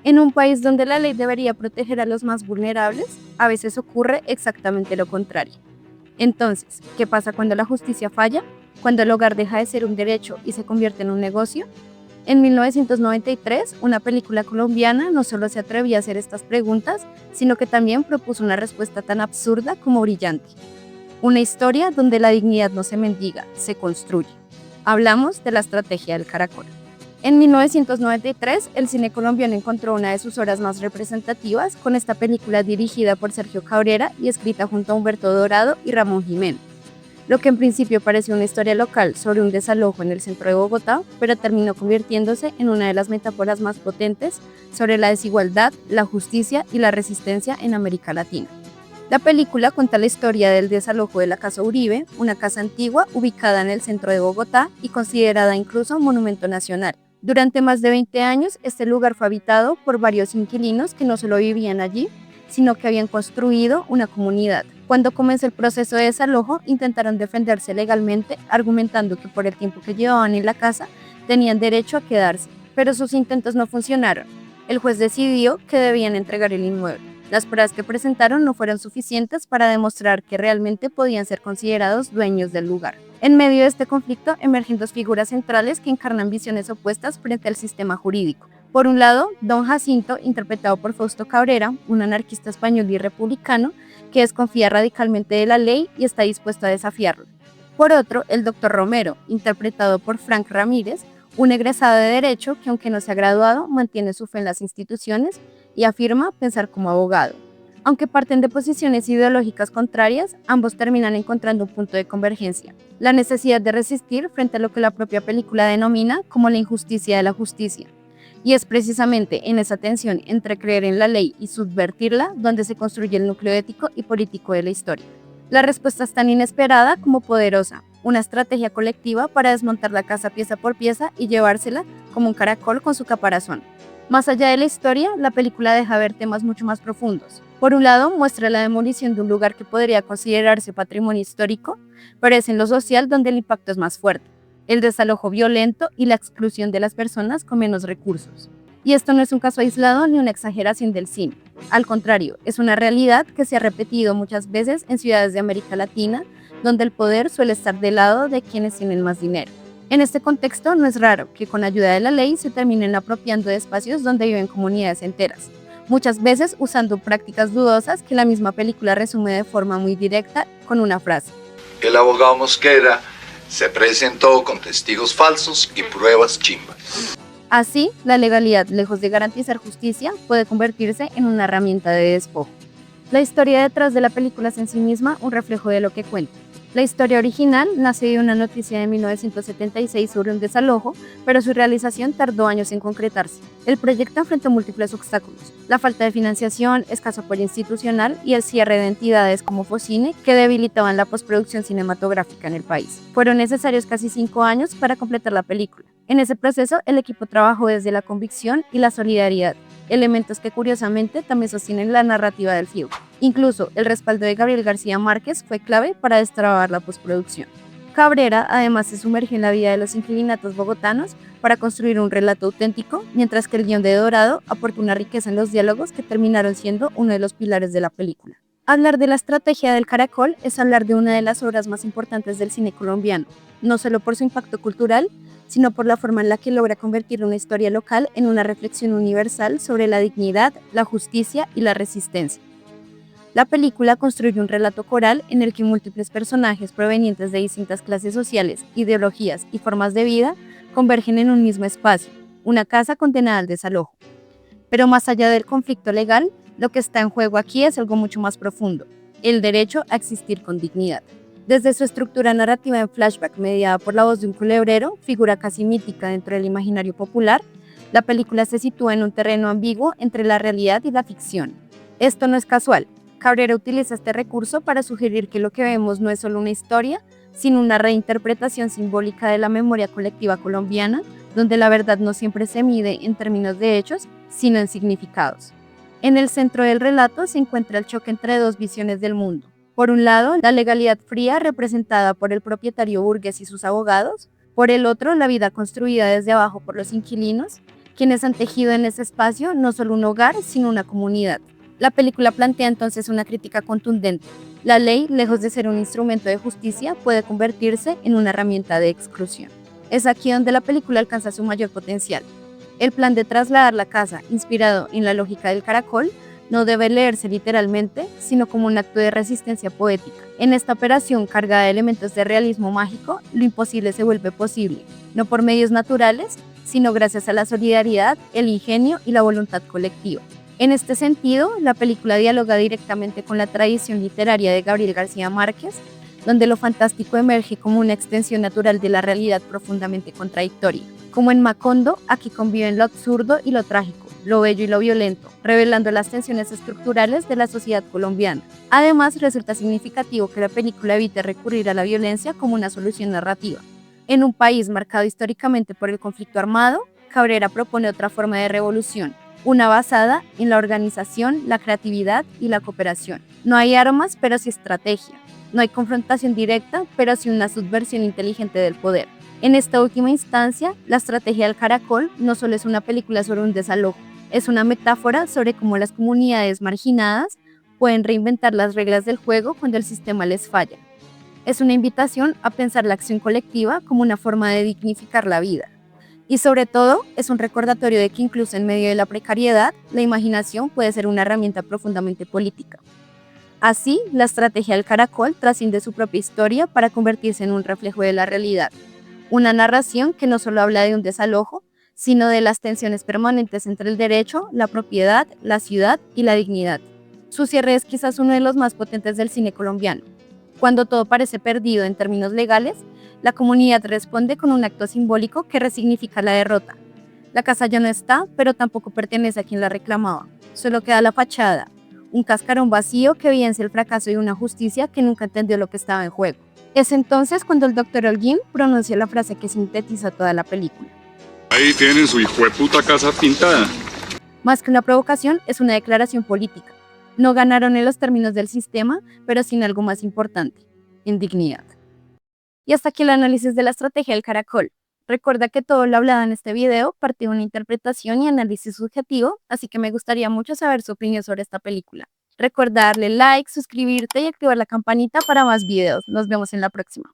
En un país donde la ley debería proteger a los más vulnerables, a veces ocurre exactamente lo contrario. Entonces, ¿qué pasa cuando la justicia falla? ¿Cuando el hogar deja de ser un derecho y se convierte en un negocio? En 1993, una película colombiana no solo se atrevía a hacer estas preguntas, sino que también propuso una respuesta tan absurda como brillante. Una historia donde la dignidad no se mendiga, se construye. Hablamos de la estrategia del caracol. En 1993, el cine colombiano encontró una de sus obras más representativas con esta película dirigida por Sergio Cabrera y escrita junto a Humberto Dorado y Ramón Jiménez. Lo que en principio pareció una historia local sobre un desalojo en el centro de Bogotá, pero terminó convirtiéndose en una de las metáforas más potentes sobre la desigualdad, la justicia y la resistencia en América Latina. La película cuenta la historia del desalojo de la Casa Uribe, una casa antigua ubicada en el centro de Bogotá y considerada incluso monumento nacional. Durante más de 20 años, este lugar fue habitado por varios inquilinos que no solo vivían allí, sino que habían construido una comunidad. Cuando comenzó el proceso de desalojo, intentaron defenderse legalmente, argumentando que por el tiempo que llevaban en la casa, tenían derecho a quedarse, pero sus intentos no funcionaron. El juez decidió que debían entregar el inmueble. Las pruebas que presentaron no fueron suficientes para demostrar que realmente podían ser considerados dueños del lugar. En medio de este conflicto emergen dos figuras centrales que encarnan visiones opuestas frente al sistema jurídico. Por un lado, Don Jacinto, interpretado por Fausto Cabrera, un anarquista español y republicano que desconfía radicalmente de la ley y está dispuesto a desafiarlo. Por otro, el Dr. Romero, interpretado por Frank Ramírez, un egresado de Derecho que, aunque no se ha graduado, mantiene su fe en las instituciones y afirma pensar como abogado. Aunque parten de posiciones ideológicas contrarias, ambos terminan encontrando un punto de convergencia: la necesidad de resistir frente a lo que la propia película denomina como la injusticia de la justicia. Y es precisamente en esa tensión entre creer en la ley y subvertirla donde se construye el núcleo ético y político de la historia. La respuesta es tan inesperada como poderosa: una estrategia colectiva para desmontar la casa pieza por pieza y llevársela como un caracol con su caparazón. Más allá de la historia, la película deja ver temas mucho más profundos. Por un lado, muestra la demolición de un lugar que podría considerarse patrimonio histórico, pero es en lo social donde el impacto es más fuerte: el desalojo violento y la exclusión de las personas con menos recursos. Y esto no es un caso aislado ni una exageración del cine. Al contrario, es una realidad que se ha repetido muchas veces en ciudades de América Latina, donde el poder suele estar del lado de quienes tienen más dinero. En este contexto, no es raro que con ayuda de la ley se terminen apropiando de espacios donde viven comunidades enteras, muchas veces usando prácticas dudosas que la misma película resume de forma muy directa con una frase: el abogado Mosquera se presentó con testigos falsos y pruebas chimbas. Así, la legalidad, lejos de garantizar justicia, puede convertirse en una herramienta de despojo. La historia detrás de la película es en sí misma un reflejo de lo que cuenta. La historia original nace de una noticia de 1976 sobre un desalojo, pero su realización tardó años en concretarse. El proyecto enfrentó múltiples obstáculos: la falta de financiación, escaso apoyo institucional y el cierre de entidades como Focine, que debilitaban la postproducción cinematográfica en el país. Fueron necesarios casi 5 años para completar la película. En ese proceso, el equipo trabajó desde la convicción y la solidaridad, elementos que curiosamente también sostienen la narrativa del film. Incluso el respaldo de Gabriel García Márquez fue clave para destrabar la postproducción. Cabrera además se sumergió en la vida de los inquilinatos bogotanos para construir un relato auténtico, mientras que el guión de Dorado aportó una riqueza en los diálogos que terminaron siendo uno de los pilares de la película. Hablar de la estrategia del caracol es hablar de una de las obras más importantes del cine colombiano, no solo por su impacto cultural, sino por la forma en la que logra convertir una historia local en una reflexión universal sobre la dignidad, la justicia y la resistencia. La película construye un relato coral en el que múltiples personajes provenientes de distintas clases sociales, ideologías y formas de vida convergen en un mismo espacio: una casa condenada al desalojo. Pero más allá del conflicto legal, lo que está en juego aquí es algo mucho más profundo: el derecho a existir con dignidad. Desde su estructura narrativa en flashback mediada por la voz de un culebrero, figura casi mítica dentro del imaginario popular, la película se sitúa en un terreno ambiguo entre la realidad y la ficción. Esto no es casual. Cabrera utiliza este recurso para sugerir que lo que vemos no es solo una historia, sino una reinterpretación simbólica de la memoria colectiva colombiana, donde la verdad no siempre se mide en términos de hechos, sino en significados. En el centro del relato se encuentra el choque entre dos visiones del mundo. Por un lado, la legalidad fría representada por el propietario burgués y sus abogados; por el otro, la vida construida desde abajo por los inquilinos, quienes han tejido en ese espacio no solo un hogar, sino una comunidad. La película plantea entonces una crítica contundente. La ley, lejos de ser un instrumento de justicia, puede convertirse en una herramienta de exclusión. Es aquí donde la película alcanza su mayor potencial. El plan de trasladar la casa, inspirado en la lógica del caracol, no debe leerse literalmente, sino como un acto de resistencia poética. En esta operación cargada de elementos de realismo mágico, lo imposible se vuelve posible, no por medios naturales, sino gracias a la solidaridad, el ingenio y la voluntad colectiva. En este sentido, la película dialoga directamente con la tradición literaria de Gabriel García Márquez, donde lo fantástico emerge como una extensión natural de la realidad profundamente contradictoria. Como en Macondo, aquí conviven lo absurdo y lo trágico, lo bello y lo violento, revelando las tensiones estructurales de la sociedad colombiana. Además, resulta significativo que la película evite recurrir a la violencia como una solución narrativa. En un país marcado históricamente por el conflicto armado, Cabrera propone otra forma de revolución, una basada en la organización, la creatividad y la cooperación. No hay armas, pero sí estrategia. No hay confrontación directa, pero sí una subversión inteligente del poder. En esta última instancia, La estrategia del caracol no solo es una película sobre un desalojo, es una metáfora sobre cómo las comunidades marginadas pueden reinventar las reglas del juego cuando el sistema les falla. Es una invitación a pensar la acción colectiva como una forma de dignificar la vida. Y sobre todo, es un recordatorio de que incluso en medio de la precariedad, la imaginación puede ser una herramienta profundamente política. Así, la estrategia del caracol trasciende su propia historia para convertirse en un reflejo de la realidad. Una narración que no solo habla de un desalojo, sino de las tensiones permanentes entre el derecho, la propiedad, la ciudad y la dignidad. Su cierre es quizás uno de los más potentes del cine colombiano. Cuando todo parece perdido en términos legales, la comunidad responde con un acto simbólico que resignifica la derrota. La casa ya no está, pero tampoco pertenece a quien la reclamaba. Solo queda la fachada, un cascarón vacío que evidencia el fracaso de una justicia que nunca entendió lo que estaba en juego. Es entonces cuando el Dr. Holguín pronuncia la frase que sintetiza toda la película. Ahí tienen su hijueputa casa pintada. Más que una provocación, es una declaración política. No ganaron en los términos del sistema, pero sin algo más importante, en dignidad. Y hasta aquí el análisis de la estrategia del caracol. Recuerda que todo lo hablado en este video parte de una interpretación y análisis subjetivo, así que me gustaría mucho saber su opinión sobre esta película. Recuerda darle like, suscribirte y activar la campanita para más videos. Nos vemos en la próxima.